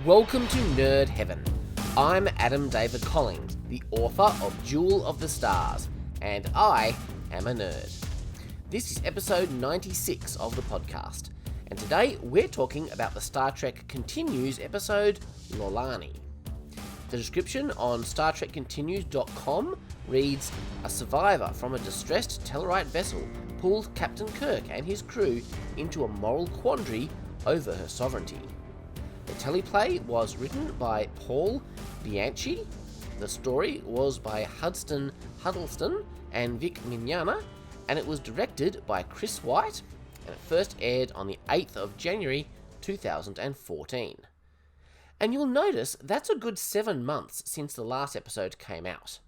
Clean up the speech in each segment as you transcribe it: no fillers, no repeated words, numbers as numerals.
Welcome to Nerd Heaven. I'm Adam David Collins, the author of Jewel of the Stars, and I am a nerd. This is episode 96 of the podcast, and today we're talking about the Star Trek Continues episode, Lolani. The description on StarTrekContinues.com reads, "A survivor from a distressed Tellarite vessel pulled Captain Kirk and his crew into a moral quandary over her sovereignty." The teleplay was written by Paul Bianchi. The story was by Huddleston and Vic Mignogna, and it was directed by Chris White, and it first aired on the 8th of January 2014. And you'll notice that's a good 7 months since the last episode came out.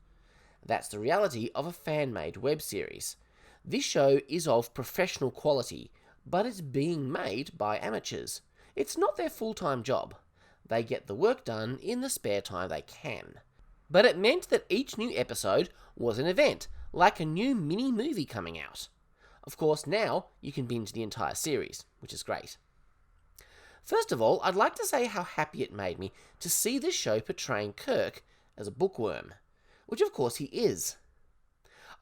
That's the reality of a fan-made web series. This show is of professional quality, but it's being made by amateurs. It's not their full-time job. They get the work done in the spare time they can. But it meant that each new episode was an event, like a new mini-movie coming out. Of course, now you can binge the entire series, which is great. First of all, I'd like to say how happy it made me to see this show portraying Kirk as a bookworm, which of course he is.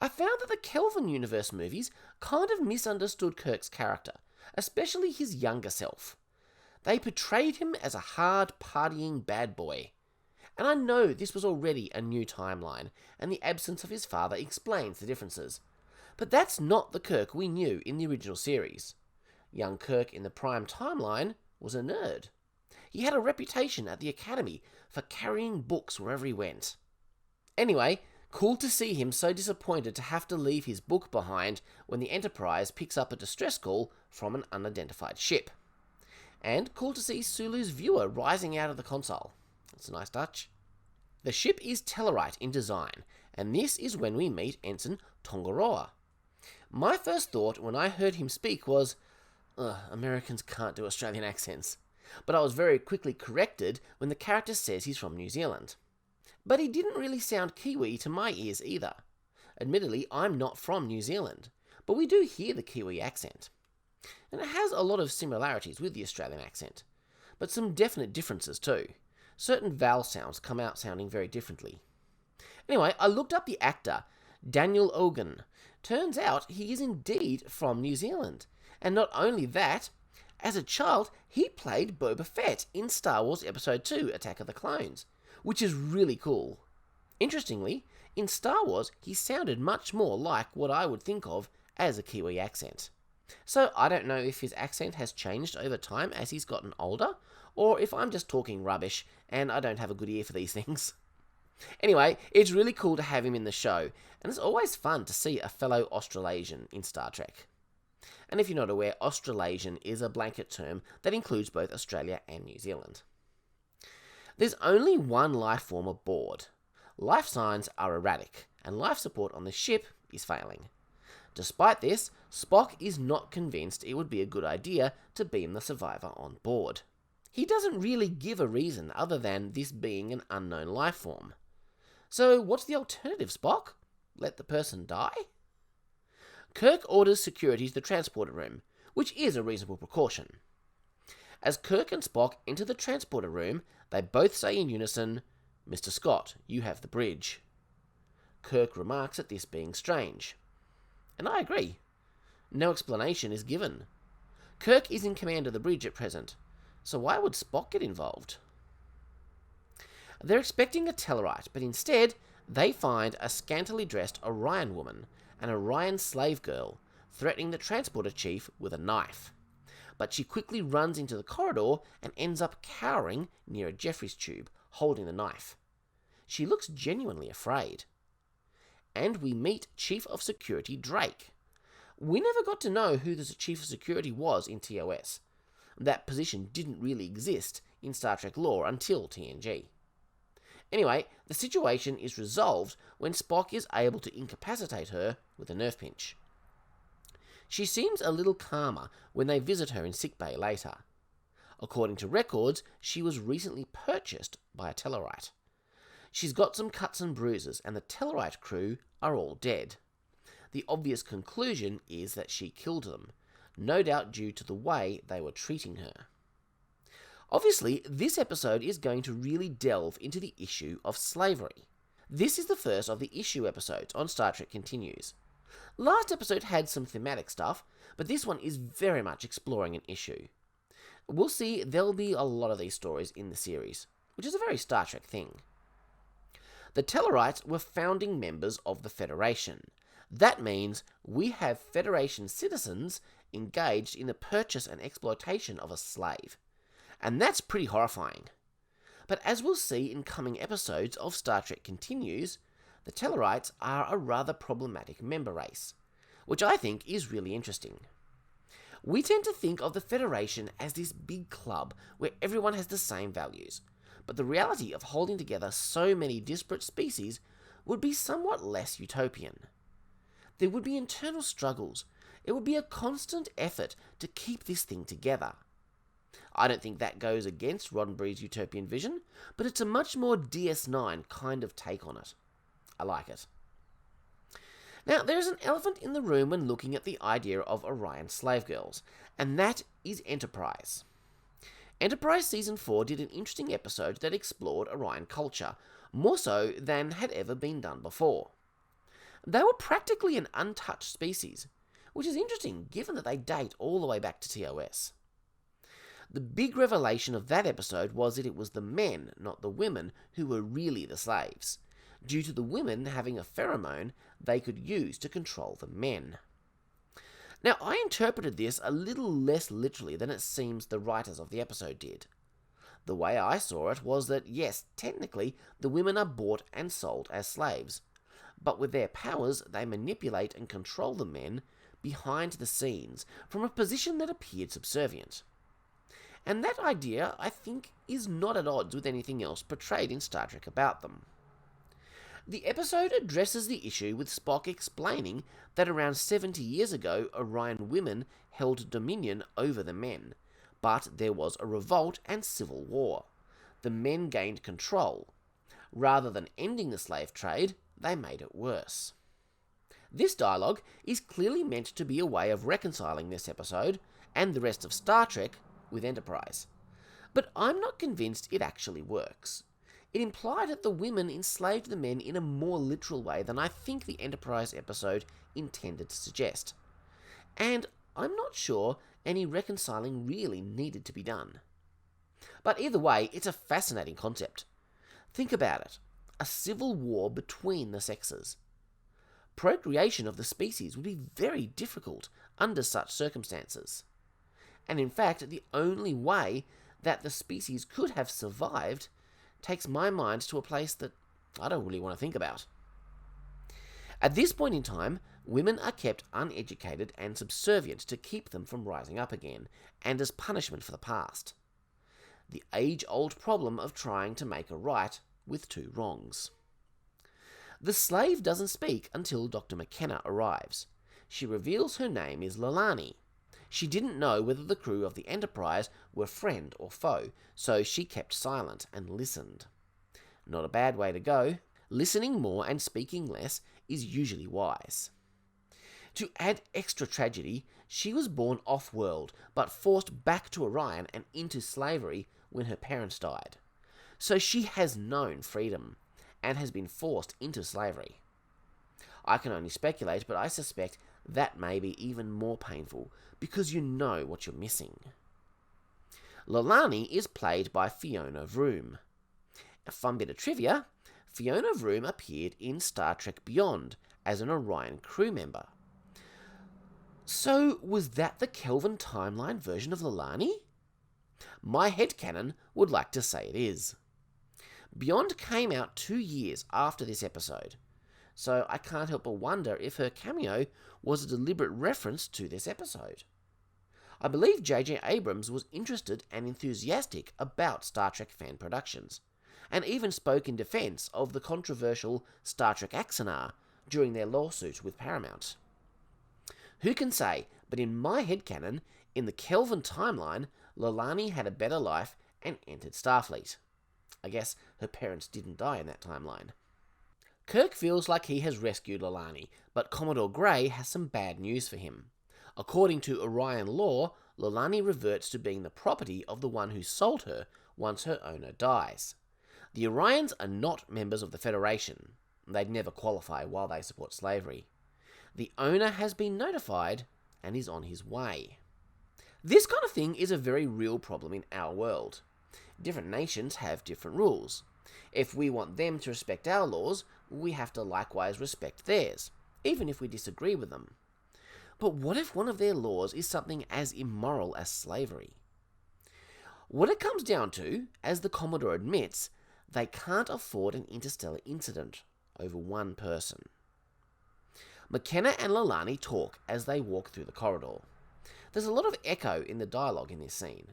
I found that the Kelvin Universe movies kind of misunderstood Kirk's character, especially his younger self. They portrayed him as a hard, partying bad boy. And I know this was already a new timeline, and the absence of his father explains the differences. But that's not the Kirk we knew in the original series. Young Kirk in the Prime timeline was a nerd. He had a reputation at the Academy for carrying books wherever he went. Anyway, cool to see him so disappointed to have to leave his book behind when the Enterprise picks up a distress call from an unidentified ship. And cool to see Sulu's viewer rising out of the console. That's a nice touch. The ship is Tellarite in design, and this is when we meet Ensign Tongaroa. My first thought when I heard him speak was, Americans can't do Australian accents. But I was very quickly corrected when the character says he's from New Zealand. But he didn't really sound Kiwi to my ears either. Admittedly, I'm not from New Zealand, but we do hear the Kiwi accent. And it has a lot of similarities with the Australian accent, but some definite differences too. Certain vowel sounds come out sounding very differently. Anyway, I looked up the actor, Daniel Ogan. Turns out he is indeed from New Zealand. And not only that, as a child, he played Boba Fett in Star Wars Episode 2, Attack of the Clones, which is really cool. Interestingly, in Star Wars, he sounded much more like what I would think of as a Kiwi accent. So I don't know if his accent has changed over time as he's gotten older, or if I'm just talking rubbish and I don't have a good ear for these things. Anyway, it's really cool to have him in the show, and it's always fun to see a fellow Australasian in Star Trek. And if you're not aware, Australasian is a blanket term that includes both Australia and New Zealand. There's only one life form aboard. Life signs are erratic, and life support on the ship is failing. Despite this, Spock is not convinced it would be a good idea to beam the survivor on board. He doesn't really give a reason other than this being an unknown life form. So what's the alternative, Spock? Let the person die? Kirk orders security to the transporter room, which is a reasonable precaution. As Kirk and Spock enter the transporter room, they both say in unison, "Mr. Scott, you have the bridge." Kirk remarks at this being strange. And I agree. No explanation is given. Kirk is in command of the bridge at present, so why would Spock get involved? They're expecting a Tellarite, but instead, they find a scantily dressed Orion woman, an Orion slave girl, threatening the transporter chief with a knife. But she quickly runs into the corridor and ends up cowering near a Jeffries tube, holding the knife. She looks genuinely afraid. And we meet Chief of Security Drake. We never got to know who the Chief of Security was in TOS. That position didn't really exist in Star Trek lore until TNG. Anyway, the situation is resolved when Spock is able to incapacitate her with a nerve pinch. She seems a little calmer when they visit her in sickbay later. According to records, she was recently purchased by a Tellarite. She's got some cuts and bruises, and the Tellarite crew are all dead. The obvious conclusion is that she killed them, no doubt due to the way they were treating her. Obviously, this episode is going to really delve into the issue of slavery. This is the first of the issue episodes on Star Trek Continues. Last episode had some thematic stuff, but this one is very much exploring an issue. We'll see there'll be a lot of these stories in the series, which is a very Star Trek thing. The Tellarites were founding members of the Federation. That means we have Federation citizens engaged in the purchase and exploitation of a slave. And that's pretty horrifying. But as we'll see in coming episodes of Star Trek Continues, the Tellarites are a rather problematic member race, which I think is really interesting. We tend to think of the Federation as this big club where everyone has the same values, but the reality of holding together so many disparate species would be somewhat less utopian. There would be internal struggles. It would be a constant effort to keep this thing together. I don't think that goes against Roddenberry's utopian vision, but it's a much more DS9 kind of take on it. I like it. Now, there is an elephant in the room when looking at the idea of Orion slave girls, and that is Enterprise. Enterprise Season 4 did an interesting episode that explored Orion culture, more so than had ever been done before. They were practically an untouched species, which is interesting given that they date all the way back to TOS. The big revelation of that episode was that it was the men, not the women, who were really the slaves, due to the women having a pheromone they could use to control the men. Now, I interpreted this a little less literally than it seems the writers of the episode did. The way I saw it was that, yes, technically, the women are bought and sold as slaves, but with their powers, they manipulate and control the men behind the scenes from a position that appeared subservient. And that idea, I think, is not at odds with anything else portrayed in Star Trek about them. The episode addresses the issue with Spock explaining that around 70 years ago, Orion women held dominion over the men, but there was a revolt and civil war. The men gained control. Rather than ending the slave trade, they made it worse. This dialogue is clearly meant to be a way of reconciling this episode and the rest of Star Trek with Enterprise. But I'm not convinced it actually works. It implied that the women enslaved the men in a more literal way than I think the Enterprise episode intended to suggest. And I'm not sure any reconciling really needed to be done. But either way, it's a fascinating concept. Think about it. A civil war between the sexes. Procreation of the species would be very difficult under such circumstances. And in fact, the only way that the species could have survived takes my mind to a place that I don't really want to think about. At this point in time, women are kept uneducated and subservient to keep them from rising up again, and as punishment for the past. The age-old problem of trying to make a right with two wrongs. The slave doesn't speak until Dr. McKenna arrives. She reveals her name is Lolani. She didn't know whether the crew of the Enterprise were friend or foe, so she kept silent and listened. Not a bad way to go. Listening more and speaking less is usually wise. To add extra tragedy, she was born off-world, but forced back to Orion and into slavery when her parents died. So she has known freedom, and has been forced into slavery. I can only speculate, but I suspect that may be even more painful, because you know what you're missing. Lolani is played by Fiona Vroom. A fun bit of trivia, Fiona Vroom appeared in Star Trek Beyond as an Orion crew member. So, was that the Kelvin timeline version of Lolani? My headcanon would like to say it is. Beyond came out 2 years after this episode, so I can't help but wonder if her cameo was a deliberate reference to this episode. I believe J.J. Abrams was interested and enthusiastic about Star Trek fan productions, and even spoke in defense of the controversial Star Trek Axanar during their lawsuit with Paramount. Who can say, but in my headcanon, in the Kelvin timeline, Lolani had a better life and entered Starfleet. I guess her parents didn't die in that timeline. Kirk feels like he has rescued Lolani, but Commodore Gray has some bad news for him. According to Orion law, Lolani reverts to being the property of the one who sold her once her owner dies. The Orions are not members of the Federation. They'd never qualify while they support slavery. The owner has been notified and is on his way. This kind of thing is a very real problem in our world. Different nations have different rules. If we want them to respect our laws, we have to likewise respect theirs, even if we disagree with them. But what if one of their laws is something as immoral as slavery? What it comes down to, as the Commodore admits, they can't afford an interstellar incident over one person. McKenna and Lolani talk as they walk through the corridor. There's a lot of echo in the dialogue in this scene,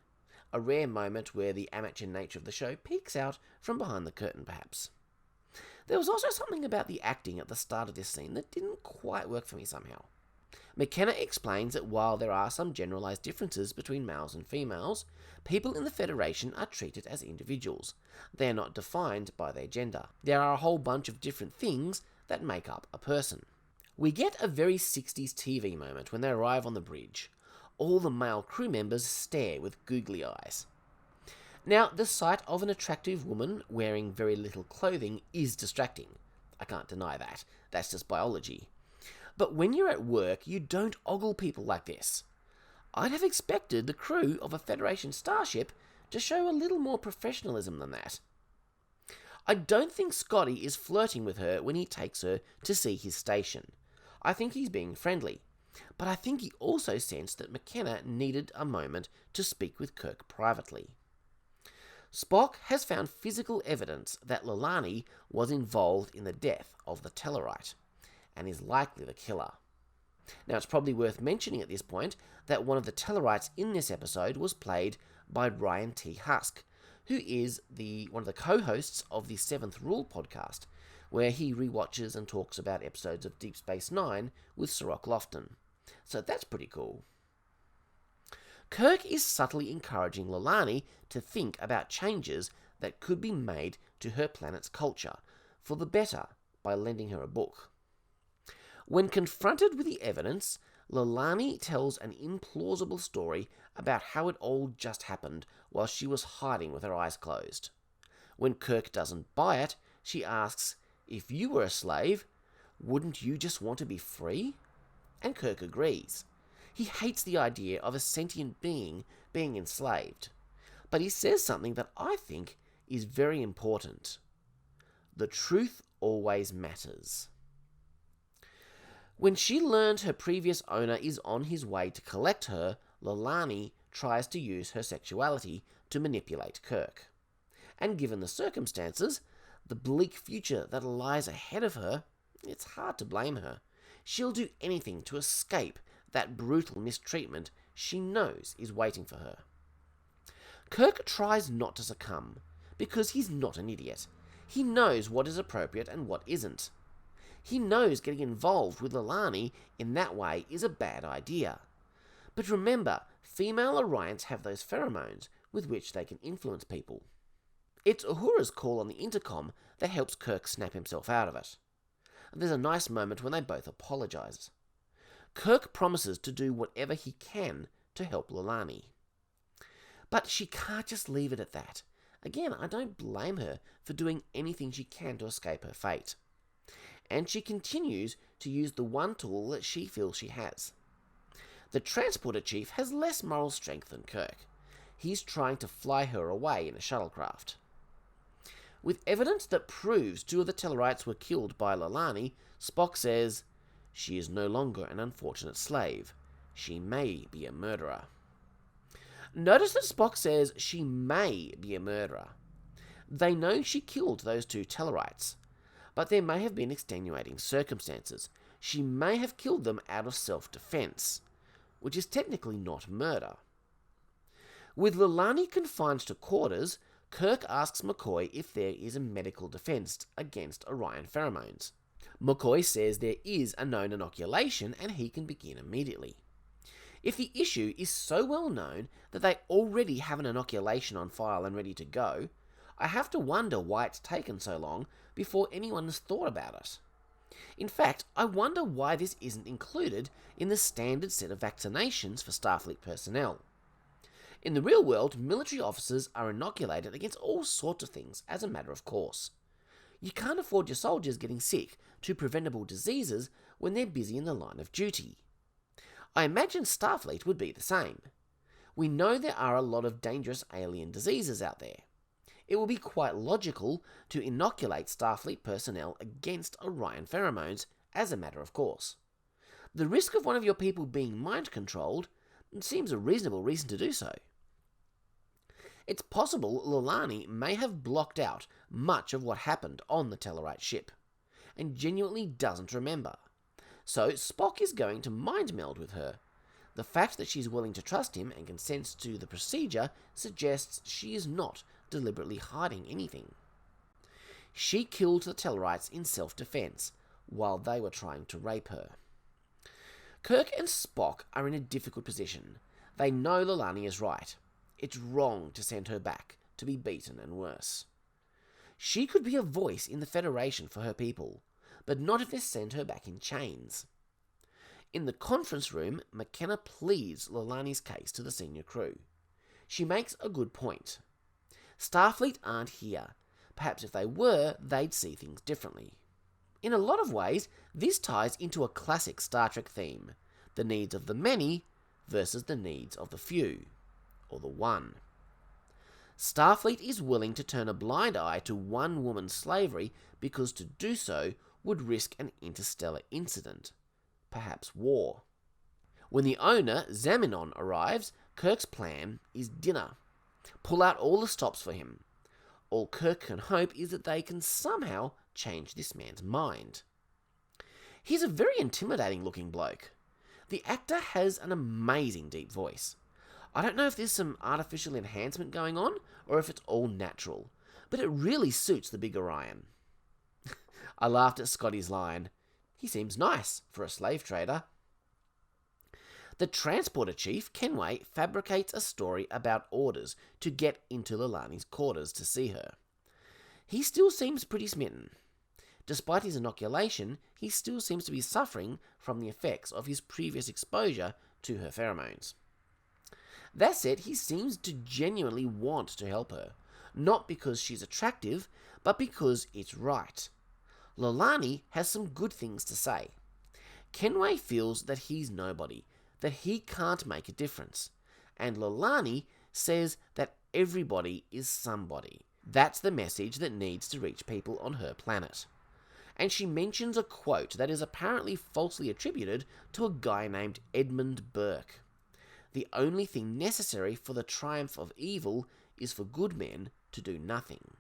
a rare moment where the amateur nature of the show peeks out from behind the curtain perhaps. There was also something about the acting at the start of this scene that didn't quite work for me somehow. McKenna explains that while there are some generalised differences between males and females, people in the Federation are treated as individuals. They are not defined by their gender. There are a whole bunch of different things that make up a person. We get a very 60s TV moment when they arrive on the bridge. All the male crew members stare with googly eyes. Now, the sight of an attractive woman wearing very little clothing is distracting. I can't deny that. That's just biology. But when you're at work, you don't ogle people like this. I'd have expected the crew of a Federation starship to show a little more professionalism than that. I don't think Scotty is flirting with her when he takes her to see his station. I think he's being friendly. But I think he also sensed that McKenna needed a moment to speak with Kirk privately. Spock has found physical evidence that Lolani was involved in the death of the Tellarite, and is likely the killer. Now, it's probably worth mentioning at this point that one of the Tellarites in this episode was played by Ryan T. Husk, who is one of the co-hosts of the Seventh Rule podcast, where he rewatches and talks about episodes of Deep Space Nine with Sirach Lofton. So that's pretty cool. Kirk is subtly encouraging Lolani to think about changes that could be made to her planet's culture for the better by lending her a book. When confronted with the evidence, Lolani tells an implausible story about how it all just happened while she was hiding with her eyes closed. When Kirk doesn't buy it, she asks, "If you were a slave, wouldn't you just want to be free?" And Kirk agrees. He hates the idea of a sentient being enslaved. But he says something that I think is very important. The truth always matters. When she learns her previous owner is on his way to collect her, Lolani tries to use her sexuality to manipulate Kirk. And given the circumstances, the bleak future that lies ahead of her, it's hard to blame her. She'll do anything to escape that brutal mistreatment she knows is waiting for her. Kirk tries not to succumb, because he's not an idiot. He knows what is appropriate and what isn't. He knows getting involved with Lolani in that way is a bad idea. But remember, female Orions have those pheromones with which they can influence people. It's Uhura's call on the intercom that helps Kirk snap himself out of it. There's a nice moment when they both apologise. Kirk promises to do whatever he can to help Lolani. But she can't just leave it at that. Again, I don't blame her for doing anything she can to escape her fate. And she continues to use the one tool that she feels she has. The transporter chief has less moral strength than Kirk. He's trying to fly her away in a shuttlecraft. With evidence that proves two of the Tellarites were killed by Lolani, Spock says, "She is no longer an unfortunate slave. She may be a murderer." Notice that Spock says she may be a murderer. They know she killed those two Tellarites, but there may have been extenuating circumstances. She may have killed them out of self-defense, which is technically not murder. With Lolani confined to quarters, Kirk asks McCoy if there is a medical defense against Orion pheromones. McCoy says there is a known inoculation and he can begin immediately. If the issue is so well known that they already have an inoculation on file and ready to go, I have to wonder why it's taken so long before anyone has thought about it. In fact, I wonder why this isn't included in the standard set of vaccinations for Starfleet personnel. In the real world, military officers are inoculated against all sorts of things as a matter of course. You can't afford your soldiers getting sick to preventable diseases when they're busy in the line of duty. I imagine Starfleet would be the same. We know there are a lot of dangerous alien diseases out there. It will be quite logical to inoculate Starfleet personnel against Orion pheromones as a matter of course. The risk of one of your people being mind-controlled seems a reasonable reason to do so. It's possible Lolani may have blocked out much of what happened on the Tellarite ship, and genuinely doesn't remember. So Spock is going to mind meld with her. The fact that she's willing to trust him and consents to the procedure suggests she is not deliberately hiding anything. She killed the Tellarites in self-defense, while they were trying to rape her. Kirk and Spock are in a difficult position. They know Lolani is right. It's wrong to send her back to be beaten and worse. She could be a voice in the Federation for her people, but not if they send her back in chains. In the conference room, McKenna pleads Lolani's case to the senior crew. She makes a good point. Starfleet aren't here. Perhaps if they were, they'd see things differently. In a lot of ways, this ties into a classic Star Trek theme, the needs of the many versus the needs of the few, or the one. Starfleet is willing to turn a blind eye to one woman's slavery because to do so would risk an interstellar incident, perhaps war. When the owner, Zamenon, arrives, Kirk's plan is dinner. Pull out all the stops for him. All Kirk can hope is that they can somehow change this man's mind. He's a very intimidating looking bloke. The actor has an amazing deep voice. I don't know if there's some artificial enhancement going on or if it's all natural, but it really suits the big Orion. I laughed at Scotty's line. He seems nice for a slave trader. The transporter chief, Kenway, fabricates a story about orders to get into Lalani's quarters to see her. He still seems pretty smitten. Despite his inoculation, he still seems to be suffering from the effects of his previous exposure to her pheromones. That said, he seems to genuinely want to help her, not because she's attractive, but because it's right. Lolani has some good things to say. Kenway feels that he's nobody, that he can't make a difference, and Lolani says that everybody is somebody. That's the message that needs to reach people on her planet. And she mentions a quote that is apparently falsely attributed to a guy named Edmund Burke. The only thing necessary for the triumph of evil is for good men to do nothing.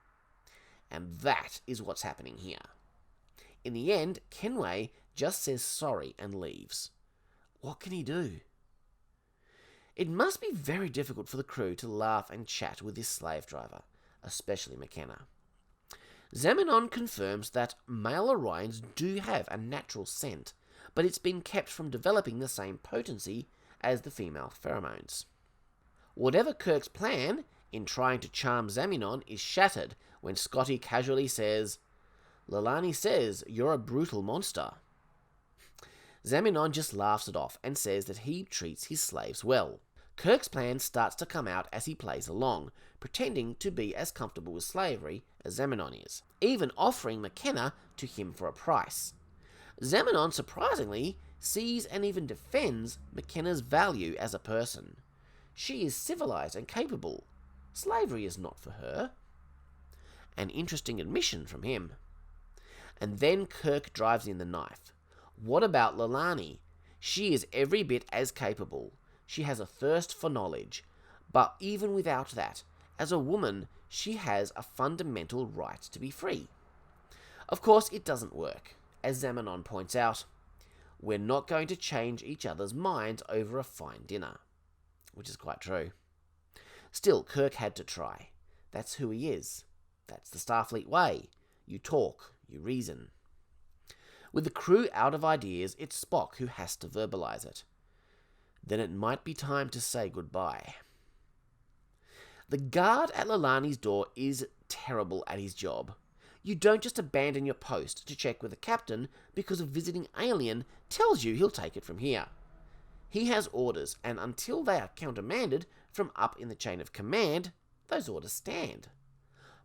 And that is what's happening here. In the end, Kenway just says sorry and leaves. What can he do? It must be very difficult for the crew to laugh and chat with this slave driver, especially McKenna. Zamenon confirms that male Orions do have a natural scent, but it's been kept from developing the same potency as the female pheromones. Whatever Kirk's plan in trying to charm Zamenon is shattered when Scotty casually says, "Lalani says you're a brutal monster." Zamenon just laughs it off and says that he treats his slaves well. Kirk's plan starts to come out as he plays along, pretending to be as comfortable with slavery as Zamenon is, even offering McKenna to him for a price. Zamenon, surprisingly, sees and even defends McKenna's value as a person. She is civilized and capable. Slavery is not for her. An interesting admission from him. And then Kirk drives in the knife. What about Lalani? She is every bit as capable. She has a thirst for knowledge. But even without that, as a woman, she has a fundamental right to be free. Of course, it doesn't work. As Zamenon points out, we're not going to change each other's minds over a fine dinner. Which is quite true. Still, Kirk had to try. That's who he is. That's the Starfleet way. You talk, you reason. With the crew out of ideas, it's Spock who has to verbalize it. Then it might be time to say goodbye. The guard at Lalani's door is terrible at his job. You don't just abandon your post to check with the captain because a visiting alien tells you he'll take it from here. He has orders, and until they are countermanded, from up in the chain of command, those orders stand.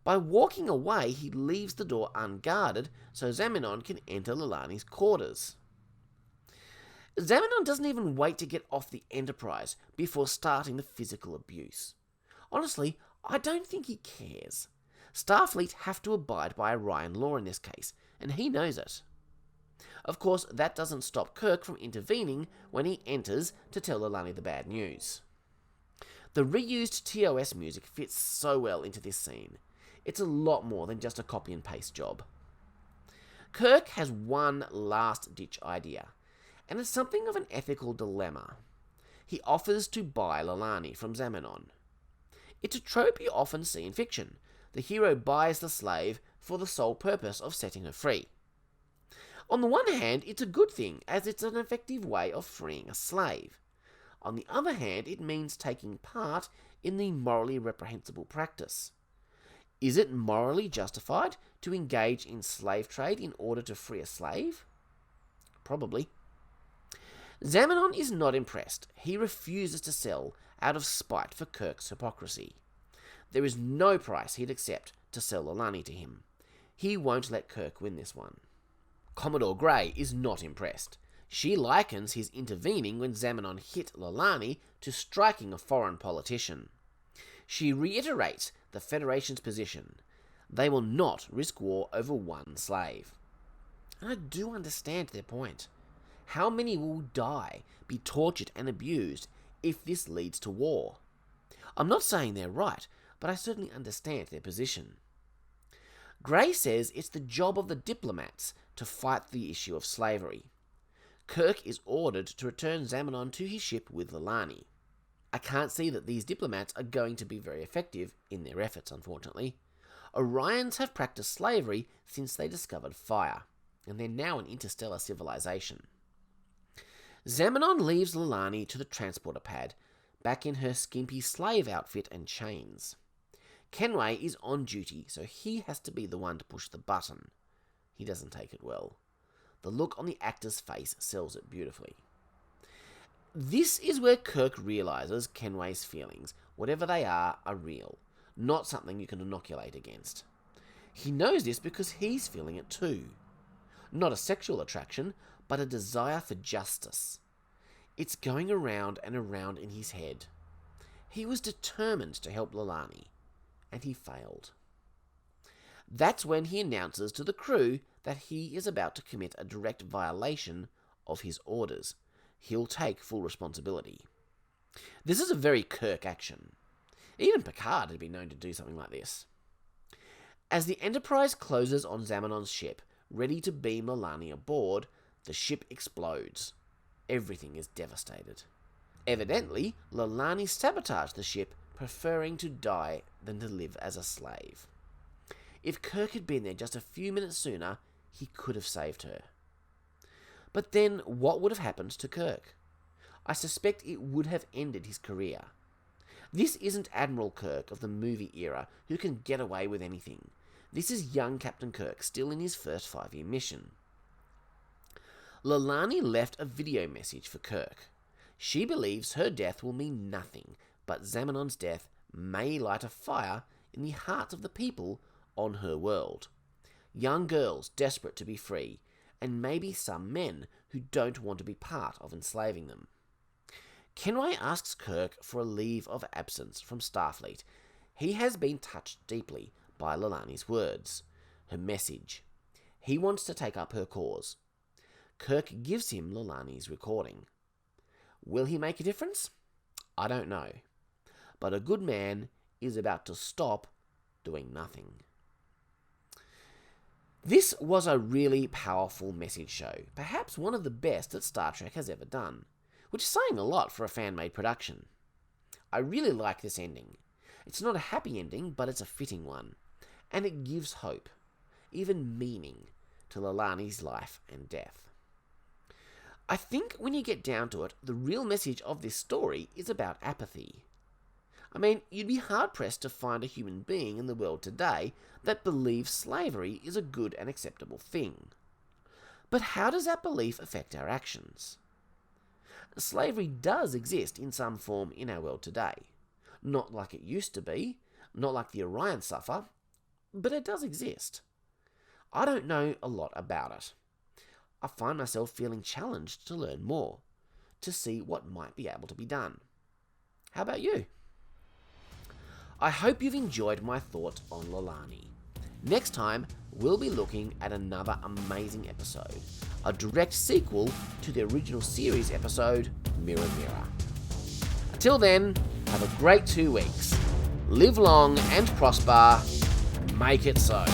By walking away, he leaves the door unguarded so Zamenon can enter Lalani's quarters. Zamenon doesn't even wait to get off the Enterprise before starting the physical abuse. Honestly, I don't think he cares. Starfleet have to abide by Orion law in this case, and he knows it. Of course, that doesn't stop Kirk from intervening when he enters to tell Lalani the bad news. The reused TOS music fits so well into this scene. It's a lot more than just a copy and paste job. Kirk has one last-ditch idea, and it's something of an ethical dilemma. He offers to buy Lalani from Zamenon. It's a trope you often see in fiction. The hero buys the slave for the sole purpose of setting her free. On the one hand, it's a good thing, as it's an effective way of freeing a slave. On the other hand, it means taking part in the morally reprehensible practice. Is it morally justified to engage in slave trade in order to free a slave? Probably. Zamenon is not impressed. He refuses to sell out of spite for Kirk's hypocrisy. There is no price he'd accept to sell Lolani to him. He won't let Kirk win this one. Commodore Grey is not impressed. She likens his intervening when Zamenon hit Lolani to striking a foreign politician. She reiterates the Federation's position. They will not risk war over one slave. And I do understand their point. How many will die, be tortured and abused if this leads to war? I'm not saying they're right, but I certainly understand their position. Grey says it's the job of the diplomats to fight the issue of slavery. Kirk is ordered to return Zamenon to his ship with Lalani. I can't see that these diplomats are going to be very effective in their efforts, unfortunately. Orions have practiced slavery since they discovered fire, and they're now an interstellar civilization. Zamenon leaves Lalani to the transporter pad, back in her skimpy slave outfit and chains. Kenway is on duty, so he has to be the one to push the button. He doesn't take it well. The look on the actor's face sells it beautifully. This is where Kirk realises Kenway's feelings, whatever they are real, not something you can inoculate against. He knows this because he's feeling it too. Not a sexual attraction, but a desire for justice. It's going around and around in his head. He was determined to help Lalani, and he failed. That's when he announces to the crew that he is about to commit a direct violation of his orders. He'll take full responsibility. This is a very Kirk action. Even Picard had been known to do something like this. As the Enterprise closes on Zamenon's ship, ready to beam Lalani aboard, the ship explodes. Everything is devastated. Evidently, Lalani sabotaged the ship, preferring to die than to live as a slave. If Kirk had been there just a few minutes sooner, he could have saved her. But then, what would have happened to Kirk? I suspect it would have ended his career. This isn't Admiral Kirk of the movie era who can get away with anything. This is young Captain Kirk, still in his first 5-year mission. Lalani left a video message for Kirk. She believes her death will mean nothing, but Zamenon's death may light a fire in the hearts of the people on her world. Young girls desperate to be free, and maybe some men who don't want to be part of enslaving them. Kenway asks Kirk for a leave of absence from Starfleet. He has been touched deeply by Lalani's words, her message. He wants to take up her cause. Kirk gives him Lalani's recording. Will he make a difference? I don't know. But a good man is about to stop doing nothing. This was a really powerful message show, perhaps one of the best that Star Trek has ever done, which is saying a lot for a fan-made production. I really like this ending. It's not a happy ending, but it's a fitting one, and it gives hope, even meaning, to Lalani's life and death. I think when you get down to it, the real message of this story is about apathy. I mean, you'd be hard-pressed to find a human being in the world today that believes slavery is a good and acceptable thing. But how does that belief affect our actions? Slavery does exist in some form in our world today. Not like it used to be, not like the Orion Suffer, but it does exist. I don't know a lot about it. I find myself feeling challenged to learn more, to see what might be able to be done. How about you? I hope you've enjoyed my thought on Lolani. Next time, we'll be looking at another amazing episode, a direct sequel to the original series episode, Mirror Mirror. Until then, have a great 2 weeks. Live long and prosper. Make it so.